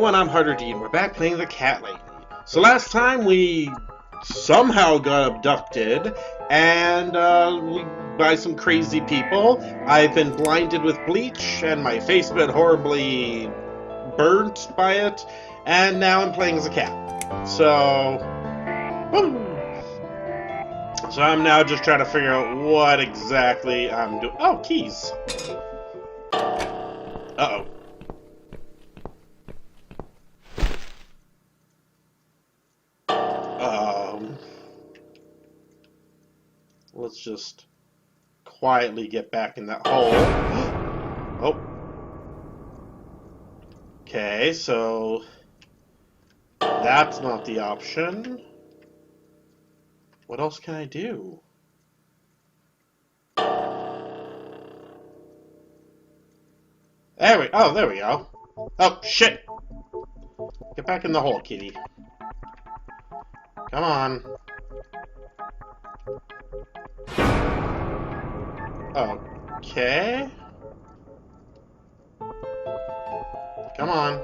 everyone, I'm Harder D, and we're back playing the cat lady. So last time we somehow got abducted, and by some crazy people. I've been blinded with bleach, and my face been horribly burnt by it, and now I'm playing as a cat. So, woo! So I'm now just trying to figure out what exactly I'm doing. Oh, keys. Uh-oh. Let's just quietly get back in that hole. Oh. Okay, so that's not the option. What else can I do? There we go. Oh, shit! Get back in the hole, kitty. Come on. Okay. Come on.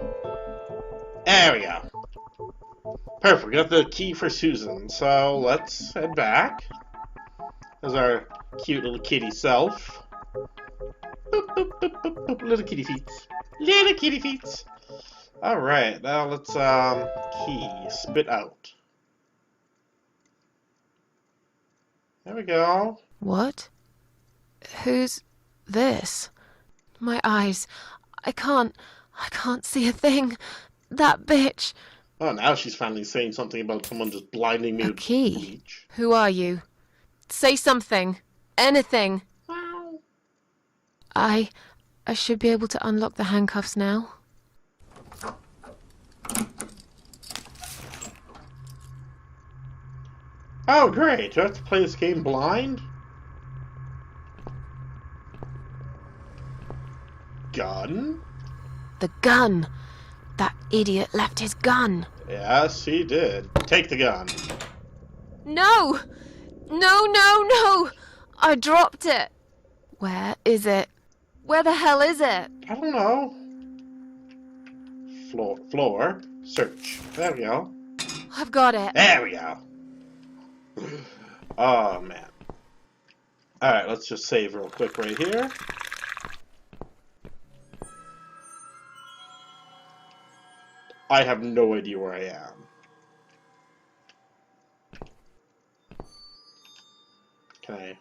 There we go. Perfect. We got the key for Susan. So let's head back. There's our cute little kitty self. Boop, boop, boop, boop, boop. Little kitty feet. Little kitty feet. Alright, now let's key. Spit out. There we go. What? Who's this? My eyes. I can't see a thing. That bitch. Oh, now she's finally saying something about someone just blinding me A with key? bleach. Who are you? Say something. Anything. Wow. I should be able to unlock the handcuffs now. Oh, great. Do I have to play this game blind? Gun? The gun. That idiot left his gun. Yes, he did. Take the gun. No! No! I dropped it. Where is it? Where the hell is it? I don't know. Floor. Search. There we go. I've got it. There we go. Oh, man. Alright, let's just save real quick right here. I have no idea where I am. Can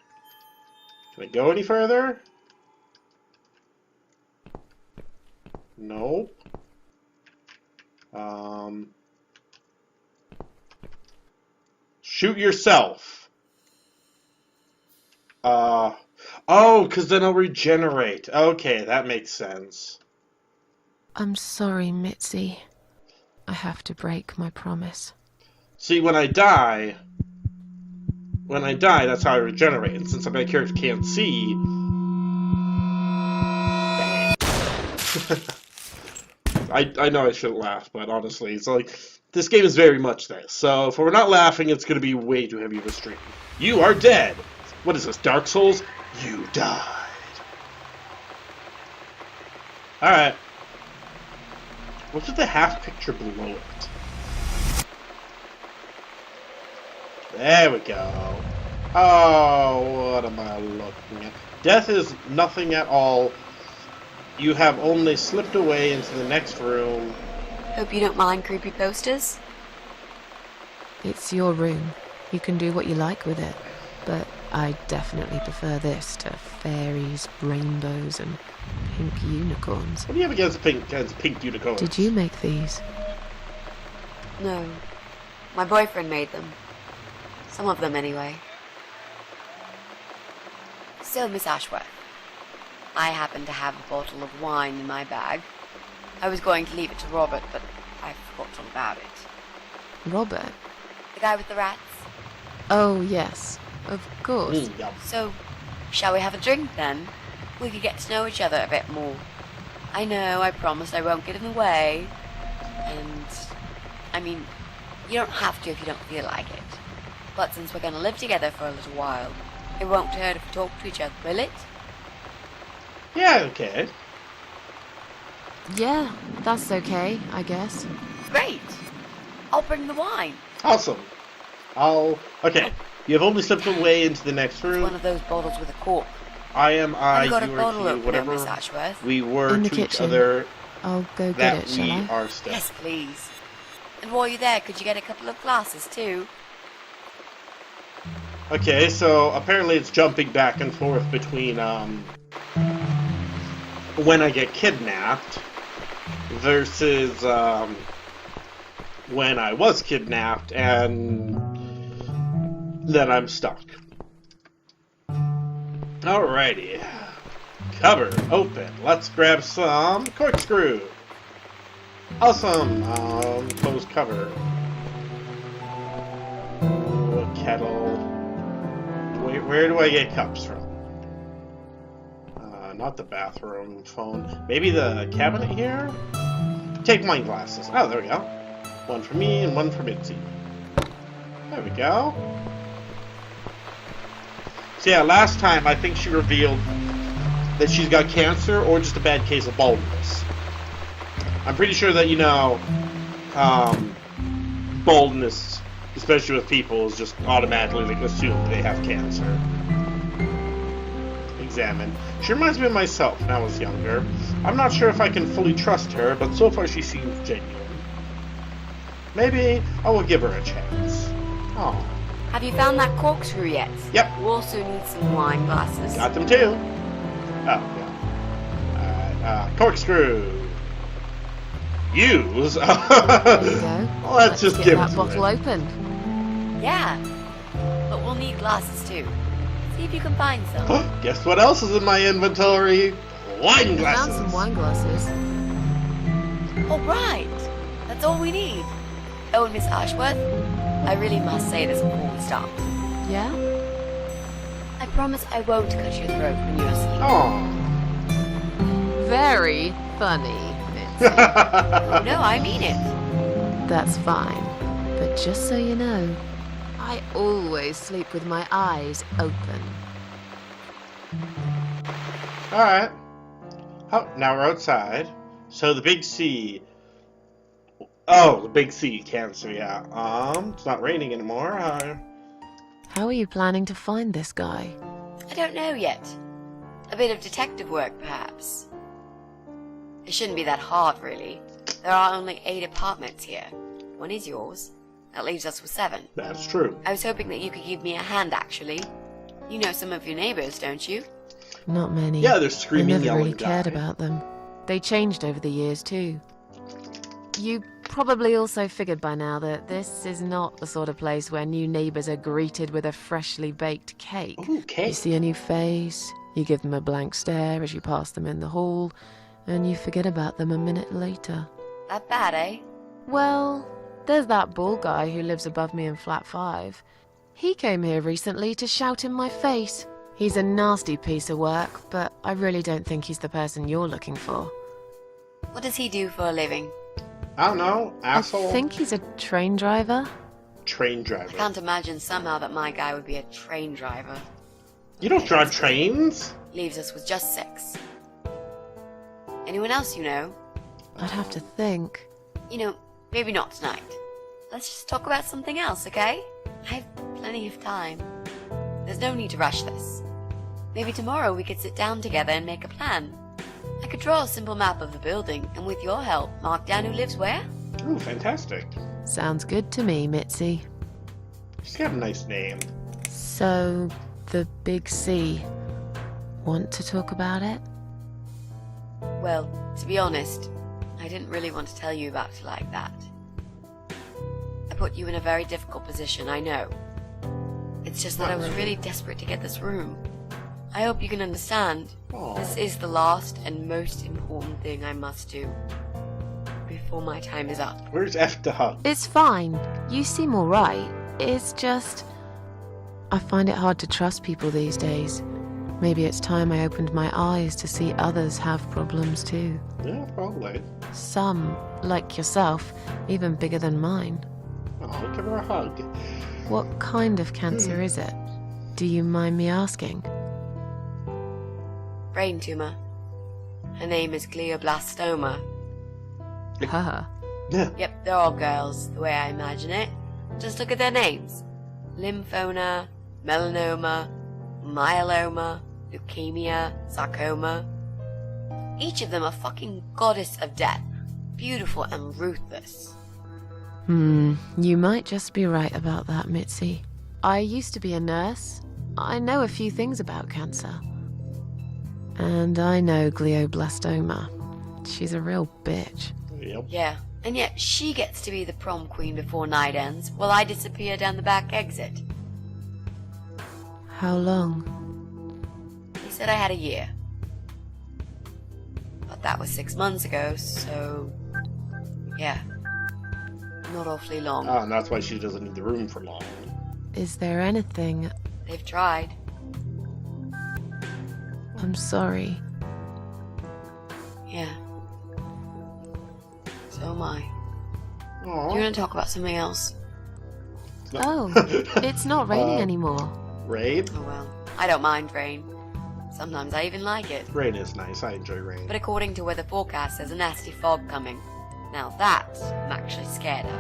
I go any further? Nope. Shoot yourself. Oh, because then I'll regenerate. Okay, that makes sense. I'm sorry, Mitzi. I have to break my promise. See, when I die, that's how I regenerate. And since my character can't see, I know I shouldn't laugh, but honestly, it's like, this game is very much this. So if we're not laughing, it's going to be way too heavy of a stream. You are dead. What is this, Dark Souls? You died. Alright. What's with the half picture below it? There we go. Oh, what am I looking at? Death is nothing at all. You have only slipped away into the next room. Hope you don't mind creepy posters. It's your room. You can do what you like with it. But I definitely prefer this to fairies, rainbows, and pink unicorns. What do you have against pink unicorns? Did you make these? No. My boyfriend made them. Some of them, anyway. So, Miss Ashworth, I happen to have a bottle of wine in my bag. I was going to leave it to Robert, but I forgot all about it. Robert? The guy with the rats? Oh, yes. Of course. Yum. So, shall we have a drink, then? We could get to know each other a bit more. I know, I promised I won't get in the way. And, I mean, you don't have to if you don't feel like it. But since we're going to live together for a little while, it won't hurt if we talk to each other, will it? Yeah, okay. Yeah, that's okay, I guess. Great. I'll bring the wine. Awesome. Okay. You have only slipped away into the next It's room. one of those bottles with a cork. I am I, Have you got a you bottle are he, opener, whatever Miss Ashworth? we were In the to each kitchen. other, I'll go get that it, shall we I? are still. Yes, please. And while you're there, could you get a couple of glasses too? Okay, so apparently it's jumping back and forth between when I get kidnapped versus when I was kidnapped and then I'm stuck. Alrighty. Cupboard open. Let's grab some corkscrew. Awesome. Close cover. Kettle. Where do I get cups from? Not the bathroom phone. Maybe the cabinet here? Take wine glasses. Oh, there we go. One for me and one for Mitzi. There we go. So yeah, last time I think she revealed that she's got cancer or just a bad case of baldness. I'm pretty sure that, baldness, especially with people, is just automatically assumed they have cancer. Examine. She reminds me of myself when I was younger. I'm not sure if I can fully trust her, but so far she seems genuine. Maybe I will give her a chance. Oh. Have you found that corkscrew yet? Yep. We also need some wine glasses. Got them too. Oh, yeah. Alright, corkscrew. Use. There you go. Let's just get give that it to bottle her. open. Yeah. But we'll need glasses too. See if you can find some. Guess what else is in my inventory? Wine I glasses. found some wine glasses. All right. That's all we need. Oh, and Miss Ashworth, I really must say this before we start. Yeah? I promise I won't cut your throat when you're asleep. Oh. Very funny. Oh, no, I mean it. That's fine. But just so you know, I always sleep with my eyes open. Alright. Oh, now we're outside. So the big C. Oh, the big C, cancer, yeah. It's not raining anymore. How are you planning to find this guy? I don't know yet. A bit of detective work, perhaps. It shouldn't be that hard, really. There are only 8 apartments here. One is yours. That leaves us with 7. That's true. I was hoping that you could give me a hand, actually. You know some of your neighbors, don't you? Not many. Yeah, they're I screaming, never yelling, really cared die. about them. They changed over the years, too. You probably also figured by now that this is not the sort of place where new neighbors are greeted with a freshly baked cake. Ooh, cake. You see a new face, you give them a blank stare as you pass them in the hall, and you forget about them a minute later. That bad, eh? Well, there's that bald guy who lives above me in flat 5. He came here recently to shout in my face. He's a nasty piece of work, but I really don't think he's the person you're looking for. What does he do for a living? I don't know. Asshole. I think he's a train driver. Train I driver. can't imagine somehow that my guy would be a train driver. You don't drive trains? Leaves us with just 6. Anyone else you know? I'd have to think. You know, maybe not tonight. Let's just talk about something else, okay? I have plenty of time. There's no need to rush this. Maybe tomorrow we could sit down together and make a plan. I could draw a simple map of the building, and with your help, mark down who lives where. Ooh, fantastic. Sounds good to me, Mitzi. She's got a nice name. So, the big C. Want to talk about it? Well, to be honest, I didn't really want to tell you about it like that. I put you in a very difficult position, I know. It's just that I was really desperate to get this room. I hope you can understand. Aw. This is the last and most important thing I must do before my time is up. Where's F to hug? It's fine. You seem alright. It's just... I find it hard to trust people these days. Maybe it's time I opened my eyes to see others have problems too. Yeah, probably. Some, like yourself, even bigger than mine. Oh, give her a hug. What kind of cancer is it? Do you mind me asking? Brain tumor. Her name is glioblastoma. Her. Yeah. Yep, they're all girls, the way I imagine it. Just look at their names. Lymphoma, melanoma, myeloma, leukemia, sarcoma. Each of them a fucking goddess of death. Beautiful and ruthless. You might just be right about that, Mitzi. I used to be a nurse. I know a few things about cancer. And I know glioblastoma. She's a real bitch. Yep. Yeah, and yet she gets to be the prom queen before night ends, while I disappear down the back exit. How long? He said I had a year. But that was 6 months ago, so... yeah. Not awfully long. Ah, and that's why she doesn't need the room for long. Is there anything... They've tried. I'm sorry. Yeah. So am I. Aww. Do you want to talk about something else? Oh, it's not raining anymore. Rain? Oh well, I don't mind rain. Sometimes I even like it. Rain is nice. I enjoy rain. But according to weather forecast, there's a nasty fog coming. Now that I'm actually scared of.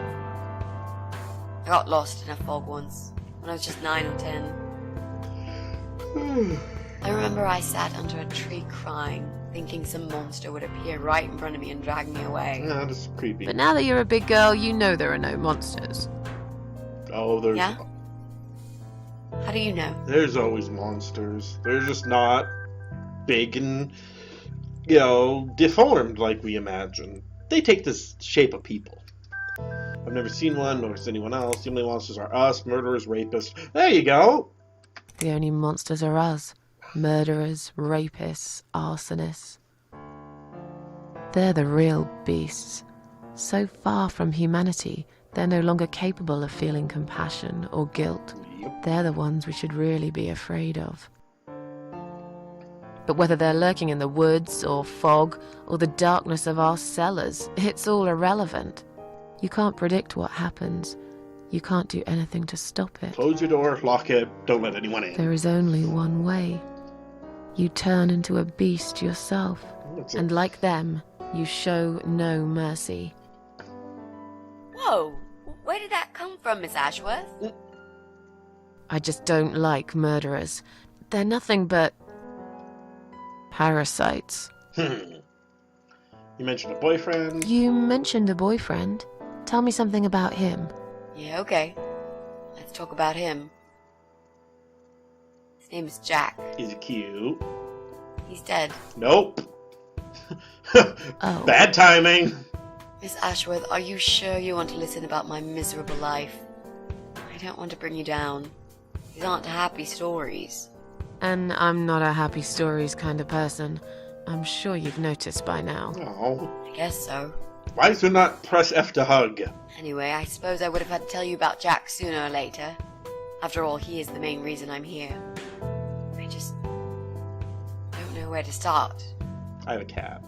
I got lost in a fog once, when I was just 9 or 10. I remember I sat under a tree crying, thinking some monster would appear right in front of me and drag me away. Yeah, that's creepy. But now that you're a big girl, you know there are no monsters. Oh, there's... Yeah? How do you know? There's always monsters. They're just not big and, you know, deformed like we imagine. They take the shape of people. I've never seen one, nor has anyone else. The only monsters are us, murderers, rapists. There you go! The only monsters are us. Murderers, rapists, arsonists. They're the real beasts. So far from humanity, they're no longer capable of feeling compassion or guilt. Yep. They're the ones we should really be afraid of. But whether they're lurking in the woods or fog or the darkness of our cellars, it's all irrelevant. You can't predict what happens. You can't do anything to stop it. Close your door, lock it, don't let anyone in. There is only one way. You turn into a beast yourself, and like them, you show no mercy. Whoa! Where did that come from, Miss Ashworth? I just don't like murderers. They're nothing but... parasites. You mentioned a boyfriend. You mentioned a boyfriend. Tell me something about him. Yeah, okay. Let's talk about him. His name is Jack. He's cute. He's dead. Nope. Oh. Bad timing. Miss Ashworth, are you sure you want to listen about my miserable life? I don't want to bring you down. These aren't happy stories. And I'm not a happy stories kind of person. I'm sure you've noticed by now. Oh. I guess so. Why do not press F to hug? Anyway, I suppose I would have had to tell you about Jack sooner or later. After all, he is the main reason I'm here. I just don't know where to start. I have a cat.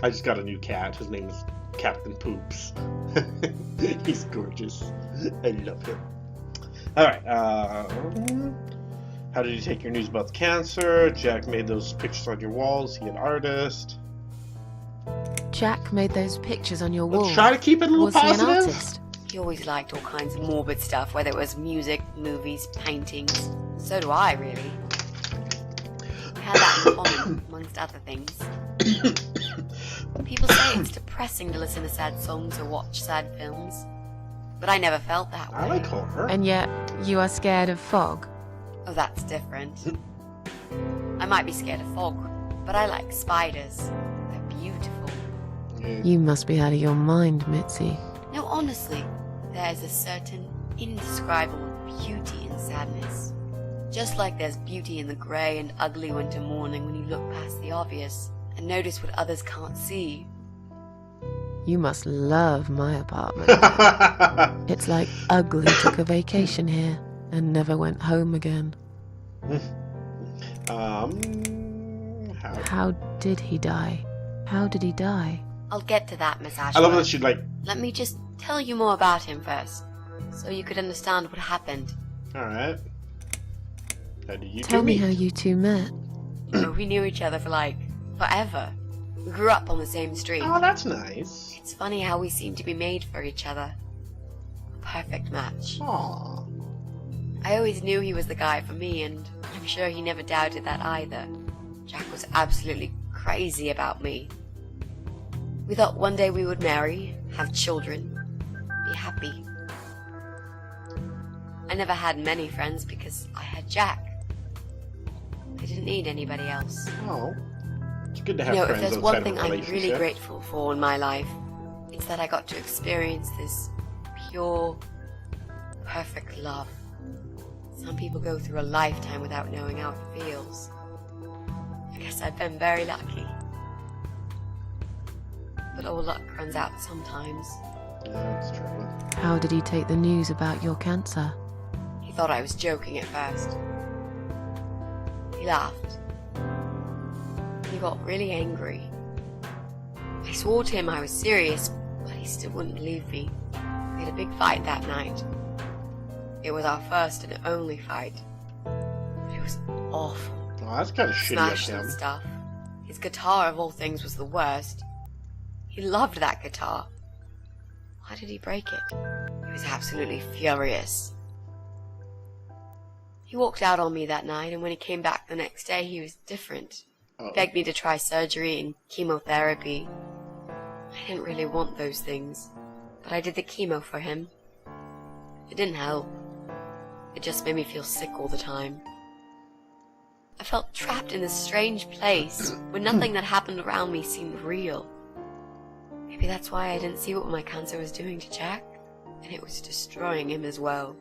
I just got a new cat. His name is Captain Poops. He's gorgeous. I love him. Alright, how did you take your news about the cancer? Jack made those pictures on your walls. He an artist. Jack made those pictures on your wall. Let's try to keep it a little Was he an positive. artist? He always liked all kinds of morbid stuff, whether it was music, movies, paintings. So do I, really. We had that in common, amongst other things. People say it's depressing to listen to sad songs or watch sad films. But I never felt that way. I like horror. And yet, you are scared of fog. Oh, that's different. I might be scared of fog, but I like spiders. They're beautiful. You must be out of your mind, Mitzi. No, honestly, there is a certain indescribable beauty in sadness. Just like there's beauty in the grey and ugly winter morning when you look past the obvious and notice what others can't see. You must love my apartment. It's like Ugly took a vacation here and never went home again. How did he die? How did he die? I'll get to that, Miss Ashworth. I love that she like. Let me just tell you more about him first, so you could understand what happened. All right. How did you Tell two me meet? how you two met. You know, we knew each other for, like, forever. We grew up on the same street. Oh, that's nice. It's funny how we seem to be made for each other. A perfect match. Aww. I always knew he was the guy for me, and I'm sure he never doubted that either. Jack was absolutely crazy about me. We thought one day we would marry, have children, be happy. I never had many friends because I had Jack. I didn't need anybody else. Oh. It's good to have If friends there's outside one of a thing I'm really relationship. grateful for in my life, it's that I got to experience this pure, perfect love. Some people go through a lifetime without knowing how it feels. I guess I've been very lucky. But all luck runs out sometimes. Yeah, that's true. How did he take the news about your cancer? He thought I was joking at first. He laughed. He got really angry. I swore to him I was serious, but he still wouldn't believe me. We had a big fight that night. It was our first and only fight. But it was awful. Oh, that's kind of shitty of Smashed him. and stuff. His guitar, of all things, was the worst. He loved that guitar. Why did he break it? He was absolutely furious. He walked out on me that night, and when he came back the next day, he was different. He Oh. begged me to try surgery and chemotherapy. I didn't really want those things, but I did the chemo for him. It didn't help. It just made me feel sick all the time. I felt trapped in this strange place where nothing that happened around me seemed real. Maybe that's why I didn't see what my cancer was doing to Jack, and it was destroying him as well.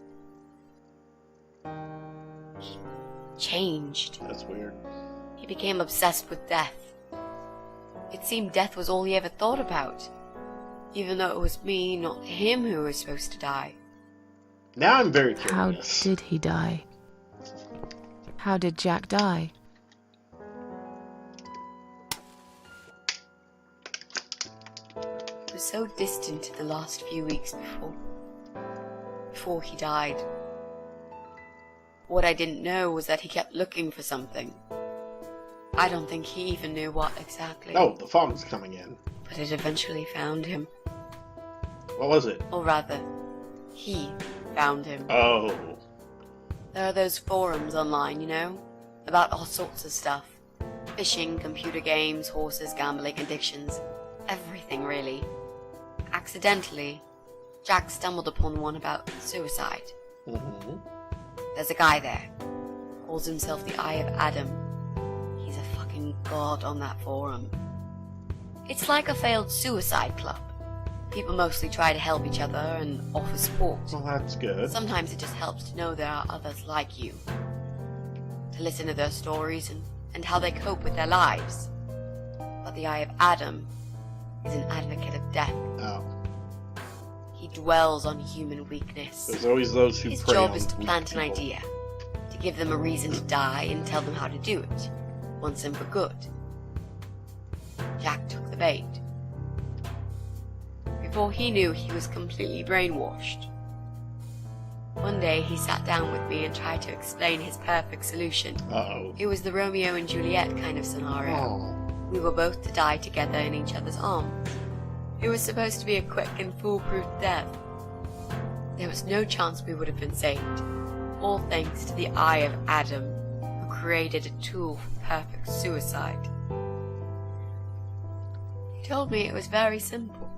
He changed. That's weird. He became obsessed with death. It seemed death was all he ever thought about, even though it was me, not him, who was supposed to die. Now I'm very How curious. did he die? How did Jack die? It was so distant in the last few weeks before he died. What I didn't know was that he kept looking for something. I don't think he even knew what exactly. Oh, the fog's coming in. But it eventually found him. What was it? Or rather, he found him. Oh. There are those forums online, about all sorts of stuff. Fishing, computer games, horses, gambling, addictions. Everything, really. Accidentally, Jack stumbled upon one about suicide. Mm-hmm. There's a guy there. Calls himself the Eye of Adam. He's a fucking god on that forum. It's like a failed suicide club. People mostly try to help each other and offer support. Well, that's good. Sometimes it just helps to know there are others like you. To listen to their stories and how they cope with their lives. But the Eye of Adam is an advocate of death. Oh. He dwells on human weakness. There's always those who His prey job on is to weak plant an people. idea, to give them a reason to die and tell them how to do it, once and for good. Jack took the bait. Before he knew, he was completely brainwashed. One day he sat down with me and tried to explain his perfect solution. Uh-oh. It was the Romeo and Juliet kind of scenario. Oh. We were both to die together in each other's arms. It was supposed to be a quick and foolproof death. There was no chance we would have been saved, all thanks to the Eye of Adam, who created a tool for perfect suicide. He told me it was very simple.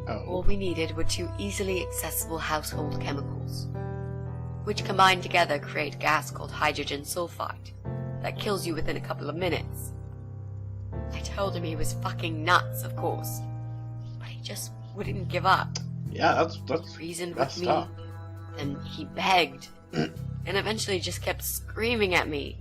All Oh. we needed were 2 easily accessible household chemicals, which combined together create a gas called hydrogen sulfide that kills you within a couple of minutes. I told him he was fucking nuts, of course, but he just wouldn't give up. Yeah, that's He reasoned that's with me, tough. and he begged, and eventually just kept screaming at me.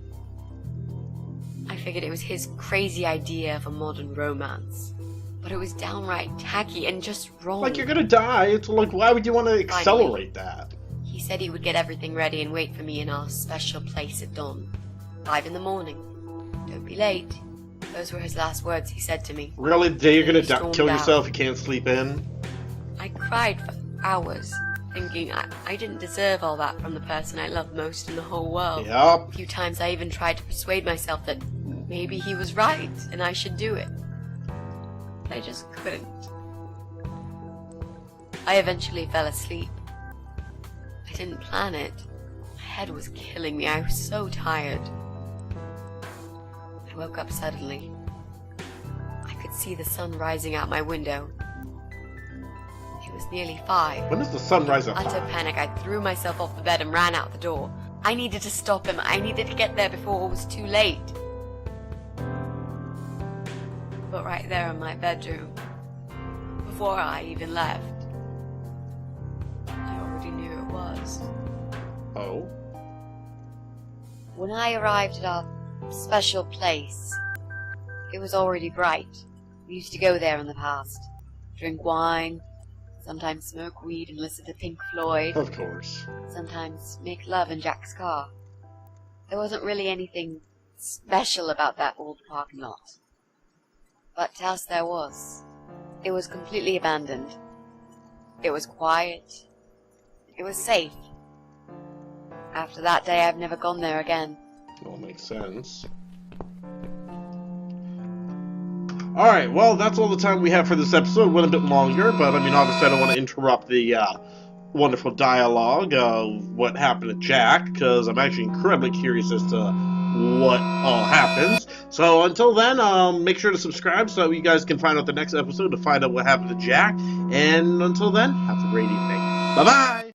I figured it was his crazy idea of a modern romance, but it was downright tacky and just wrong. Like, you're gonna die. It's like, why would you want to accelerate that? He said he would get everything ready and wait for me in our special place at dawn. 5 in the morning. Don't be late. Those were his last words he said to me. Really? The day you're gonna Stormed kill out. yourself, you can't sleep in? I cried for hours, thinking I didn't deserve all that from the person I loved most in the whole world. Yup. A few times I even tried to persuade myself that maybe he was right and I should do it. I just couldn't. I eventually fell asleep. I didn't plan it. My head was killing me. I was so tired. I woke up suddenly. I could see the sun rising out my window. It was nearly 5. When does the sun rise at In utter 5? panic, I threw myself off the bed and ran out the door. I needed to stop him. I needed to get there before it was too late. But right there in my bedroom, before I even left, I already knew it was. Oh? When I arrived at our special place, it was already bright. We used to go there in the past, drink wine, sometimes smoke weed and listen to Pink Floyd, Of course. sometimes make love in Jack's car. There wasn't really anything special about that old parking lot. But to us there was. It was completely abandoned. It was quiet. It was safe. After that day, I've never gone there again. All makes sense. Alright, well, that's all the time we have for this episode. It went a bit longer, but, I mean, obviously I don't want to interrupt the wonderful dialogue of what happened to Jack, because I'm actually incredibly curious as to what all happens. So until then, make sure to subscribe so you guys can find out the next episode to find out what happened to Jack. And until then, have a great evening. Bye-bye!